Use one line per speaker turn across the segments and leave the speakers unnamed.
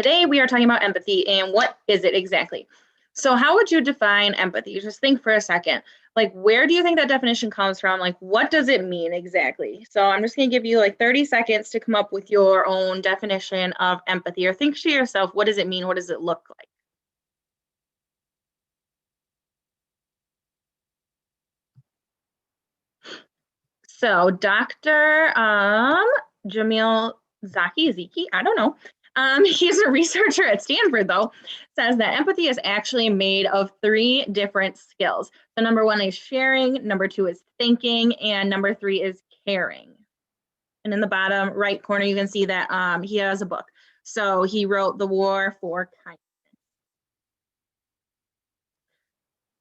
Today we are talking about empathy and what is it exactly? So, how would you define empathy? Just think for a second. Like, where do you think that definition comes from? Like, what does it mean exactly? So, I'm just going to give you like 30 seconds to come up with your own definition of empathy or think to yourself, what does it mean? What does it look like? So, Dr. Jamil Zaki, I don't know. He's a researcher at Stanford, though, says that empathy is actually made of three different skills. So, number one is sharing, number two is thinking, and number three is caring. And in the bottom right corner, you can see that he has a book. So, he wrote The War for Kindness.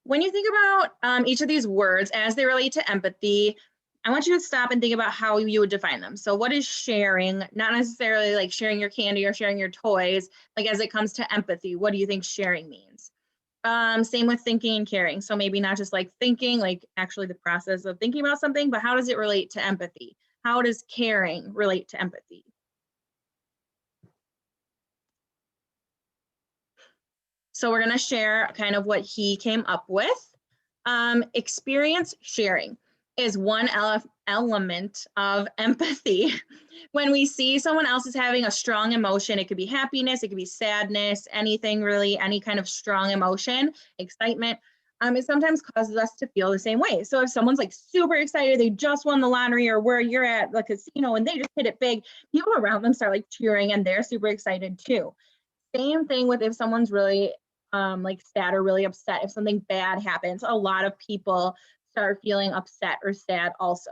When you think about each of these words as they relate to empathy, I want you to stop and think about how you would define them. So, what is sharing? Not necessarily like sharing your candy or sharing your toys, like as it comes to empathy, what do you think sharing means? Same with thinking and caring. So, maybe not just like thinking, like actually the process of thinking about something, but how does it relate to empathy? How does caring relate to empathy? So, we're going to share kind of what he came up with. Experience sharing is one element of empathy. When we see someone else is having a strong emotion, it could be happiness, it could be sadness, anything really, any kind of strong emotion, excitement. It sometimes causes us to feel the same way. So if someone's like super excited, they just won the lottery, or where you're at the casino and they just hit it big, people around them start like cheering and they're super excited too. Same thing with if someone's really like sad or really upset. If something bad happens, a lot of people start feeling upset or sad also.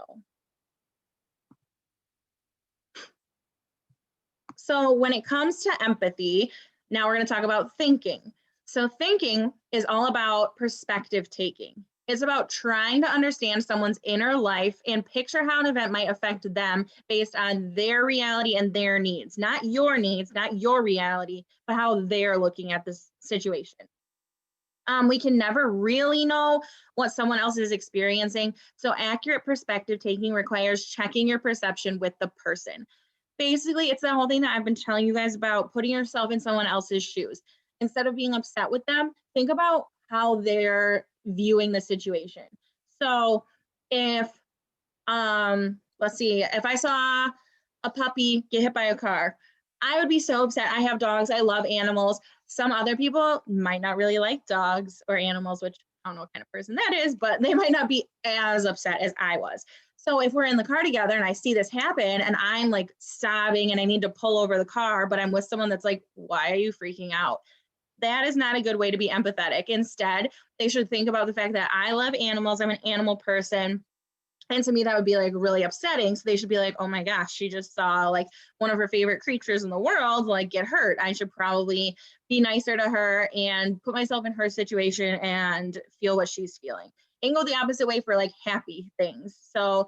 So when it comes to empathy, now we're going to talk about thinking. So thinking is all about perspective taking. It's about trying to understand someone's inner life and picture how an event might affect them based on their reality and their needs, not your reality, but how they're looking at this situation. We can never really know what someone else is experiencing. So accurate perspective taking requires checking your perception with the person. Basically, it's the whole thing that I've been telling you guys about putting yourself in someone else's shoes. Instead of being upset with them, think about how they're viewing the situation. So if let's see, if I saw a puppy get hit by a car, I would be so upset. I have dogs, I love animals. Some other people might not really like dogs or animals, which I don't know what kind of person that is, but they might not be as upset as I was. So if we're in the car together and I see this happen and I'm like sobbing and I need to pull over the car, but I'm with someone that's like, why are you freaking out? That is not a good way to be empathetic. Instead, they should think about the fact that I love animals. I'm an animal person. And to me, that would be like really upsetting. So they should be like, oh my gosh, she just saw like one of her favorite creatures in the world, like get hurt. I should probably be nicer to her and put myself in her situation and feel what she's feeling. And go the opposite way for like happy things. So,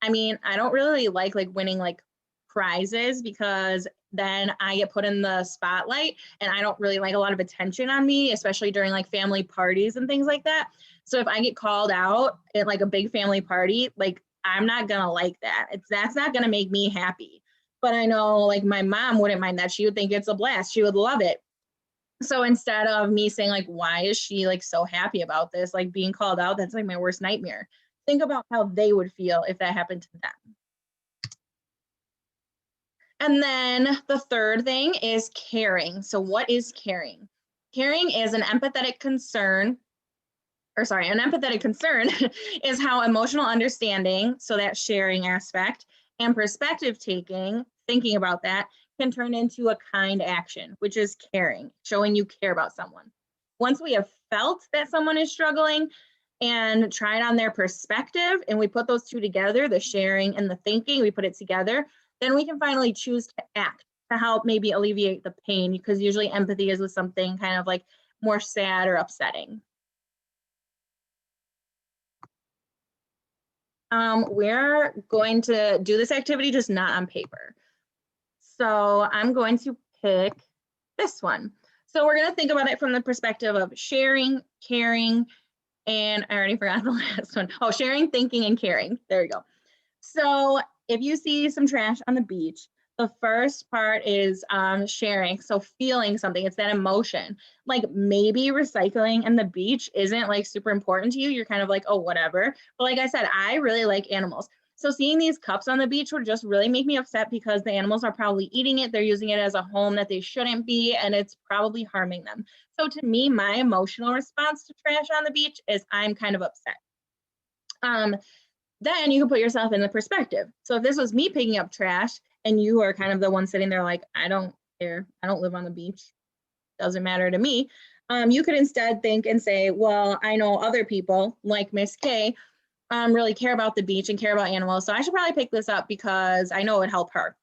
I mean, I don't really like winning like prizes because then I get put in the spotlight and I don't really like a lot of attention on me, especially during like family parties and things like that. So if I get called out at like a big family party, like I'm not gonna like that. That's not gonna make me happy. But I know like my mom wouldn't mind that. She would think it's a blast. She would love it. So instead of me saying like, why is she like so happy about this? Like being called out, that's like my worst nightmare. Think about how they would feel if that happened to them. And then the third thing is caring. So what is caring? Caring is an empathetic concern an empathetic concern is how emotional understanding, so that sharing aspect, and perspective taking, thinking about that, can turn into a kind action, which is caring, showing you care about someone. Once we have felt that someone is struggling and tried on their perspective, and we put those two together, the sharing and the thinking, we put it together, then we can finally choose to act to help maybe alleviate the pain, because usually empathy is with something kind of like more sad or upsetting. We're going to do this activity, just not on paper. So I'm going to pick this one. So we're going to think about it from the perspective of sharing, caring, and I already forgot the last one. Oh, sharing, thinking, and caring. There you go. So if you see some trash on the beach, The first part is sharing. So feeling something, it's that emotion. Like maybe recycling and the beach isn't like super important to you. You're kind of like, oh, whatever. But like I said, I really like animals. So seeing these cups on the beach would just really make me upset because the animals are probably eating it. They're using it as a home that they shouldn't be, and it's probably harming them. So to me, my emotional response to trash on the beach is I'm kind of upset. Um, then you can put yourself in the perspective. So if this was me picking up trash and you are kind of the one sitting there like, I don't care, I don't live on the beach, doesn't matter to me. You could instead think and say, well, I know other people like Miss K really care about the beach and care about animals. So I should probably pick this up because I know it would help her.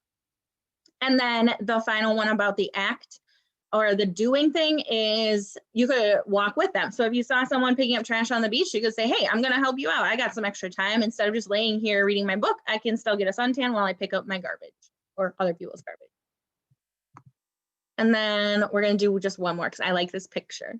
And then the final one about the act or the doing thing is you could walk with them. So if you saw someone picking up trash on the beach, you could say, hey, I'm going to help you out. I got some extra time. Instead of just laying here reading my book, I can still get a suntan while I pick up my garbage or other people's garbage. And then we're going to do just one more because I like this picture.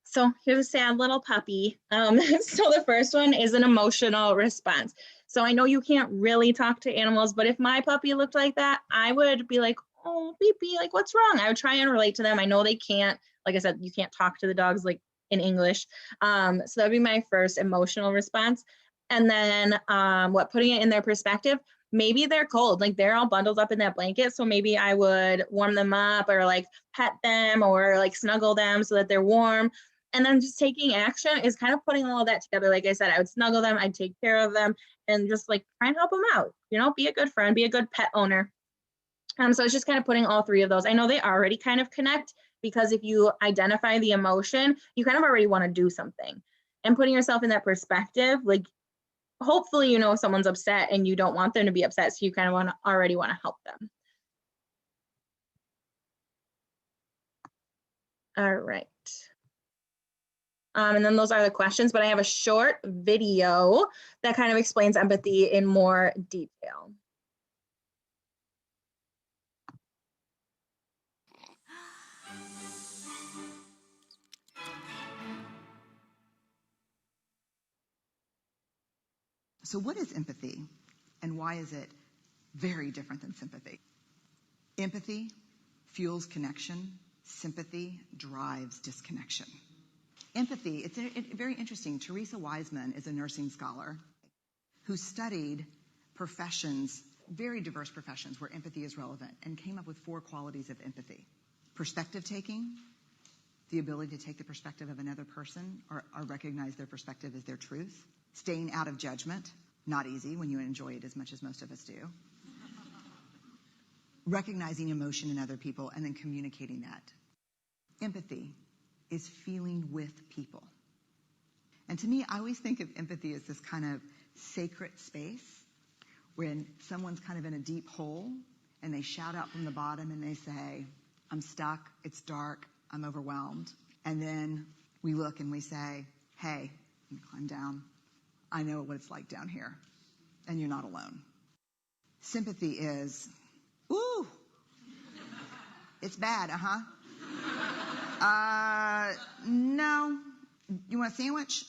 So here's a sad little puppy. So the first one is an emotional response. So I know you can't really talk to animals, but if my puppy looked like that, I would be like, oh, Beepy, like what's wrong? I would try and relate to them. I know they can't, like I said, you can't talk to the dogs like in English. So that'd be my first emotional response. And then putting it in their perspective, maybe they're cold, like they're all bundled up in that blanket. So maybe I would warm them up or like pet them or like snuggle them so that they're warm. And then just taking action is kind of putting all of that together. Like I said, I would snuggle them, I'd take care of them, and just like try and help them out. You know, be a good friend, be a good pet owner. So it's just kind of putting all three of those. I know they already kind of connect because if you identify the emotion, you kind of already want to do something. And putting yourself in that perspective, like hopefully you know someone's upset and you don't want them to be upset, so you kind of already want to help them. All right. And then those are the questions, but I have a short video that kind of explains empathy in more detail.
So what is empathy, and why is it very different than sympathy? Empathy fuels connection. Sympathy drives disconnection. Empathy, it's very interesting. Teresa Wiseman is a nursing scholar who studied professions, very diverse professions where empathy is relevant, and came up with 4 qualities of empathy. Perspective taking, the ability to take the perspective of another person or recognize their perspective as their truth. Staying out of judgment, not easy when you enjoy it as much as most of us do. Recognizing emotion in other people and then communicating that. Empathy is feeling with people. And to me, I always think of empathy as this kind of sacred space when someone's kind of in a deep hole and they shout out from the bottom and they say, I'm stuck, it's dark, I'm overwhelmed. And then we look and we say, hey, climb down. I know what it's like down here, and you're not alone. Sympathy is, ooh, it's bad, no, you want a sandwich?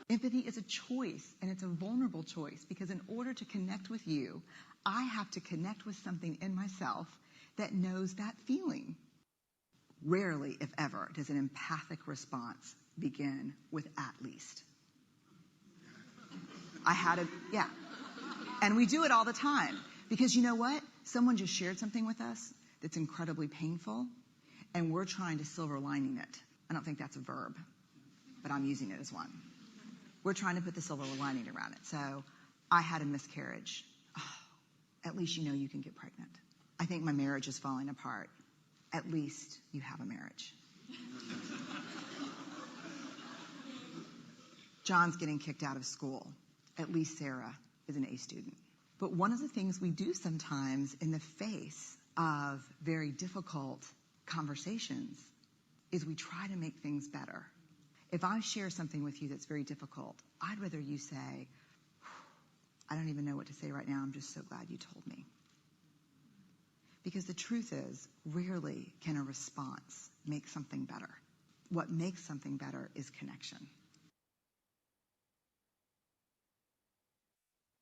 Empathy is a choice, and it's a vulnerable choice, because in order to connect with you, I have to connect with something in myself that knows that feeling. Rarely, if ever, does an empathic response begin with at least. Yeah. And we do it all the time. Because you know what? Someone just shared something with us that's incredibly painful, and we're trying to silver lining it. I don't think that's a verb, but I'm using it as one. We're trying to put the silver lining around it. So, I had a miscarriage. Oh, at least you know you can get pregnant. I think my marriage is falling apart. At least you have a marriage. John's getting kicked out of school. At least Sarah is an A student. But one of the things we do sometimes in the face of very difficult conversations is we try to make things better. If I share something with you that's very difficult, I'd rather you say, I don't even know what to say right now, I'm just so glad you told me. Because the truth is, rarely can a response make something better. What makes something better is connection.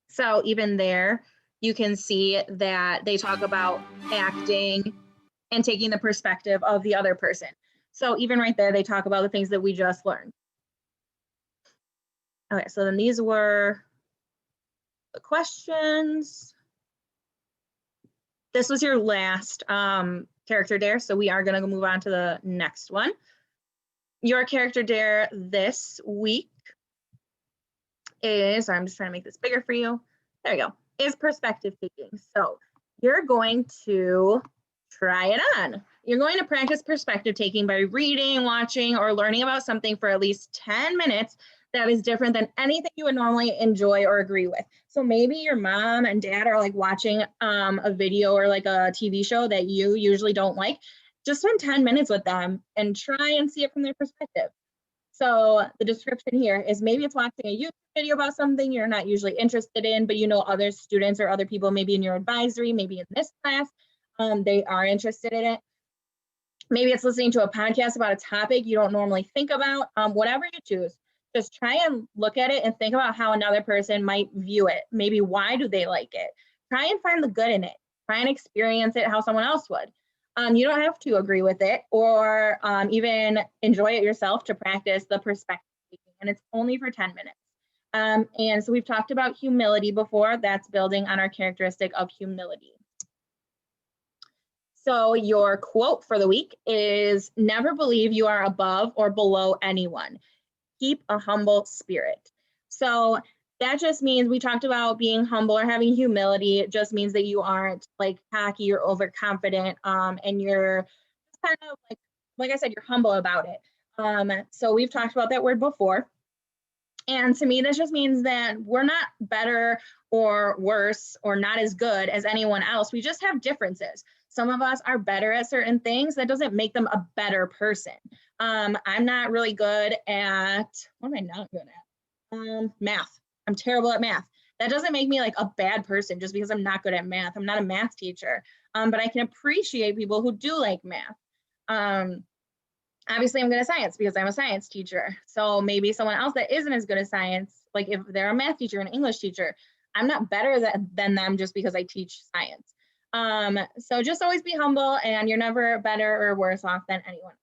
So even there, you can see that they talk about acting and taking the perspective of the other person. So even right there, they talk about the things that we just learned. Okay, so then these were the questions. This was your last character dare, so we are going to move on to the next one. Your character dare this week is, I'm just trying to make this bigger for you. There you go, is perspective taking. So you're going to try it on. You're going to practice perspective taking by reading, watching, or learning about something for at least 10 minutes that is different than anything you would normally enjoy or agree with. So maybe your mom and dad are like watching a video or like a TV show that you usually don't like. Just spend 10 minutes with them and try and see it from their perspective. So the description here is maybe it's watching a YouTube video about something you're not usually interested in, but you know other students or other people maybe in your advisory, maybe in this class, they are interested in it. Maybe it's listening to a podcast about a topic you don't normally think about. Whatever you choose, just try and look at it and think about how another person might view it. Maybe why do they like it? Try and find the good in it. Try and experience it how someone else would. You don't have to agree with it or even enjoy it yourself to practice the perspective taking, and it's only for 10 minutes. And so we've talked about humility before. That's building on our characteristic of humility. So your quote for the week is, never believe you are above or below anyone. Keep a humble spirit. So that just means, we talked about being humble or having humility. It just means that you aren't like cocky or overconfident, and you're kind of like I said, you're humble about it. So we've talked about that word before. And to me, this just means that we're not better or worse or not as good as anyone else. We just have differences. Some of us are better at certain things. That doesn't make them a better person. I'm not really good at, what am I not good at? Math. I'm terrible at math. That doesn't make me like a bad person just because I'm not good at math. I'm not a math teacher, but I can appreciate people who do like math. Obviously I'm good at science because I'm a science teacher. So maybe someone else that isn't as good at science, like if they're a math teacher, an English teacher, I'm not better than them just because I teach science. So just always be humble, and you're never better or worse off than anyone.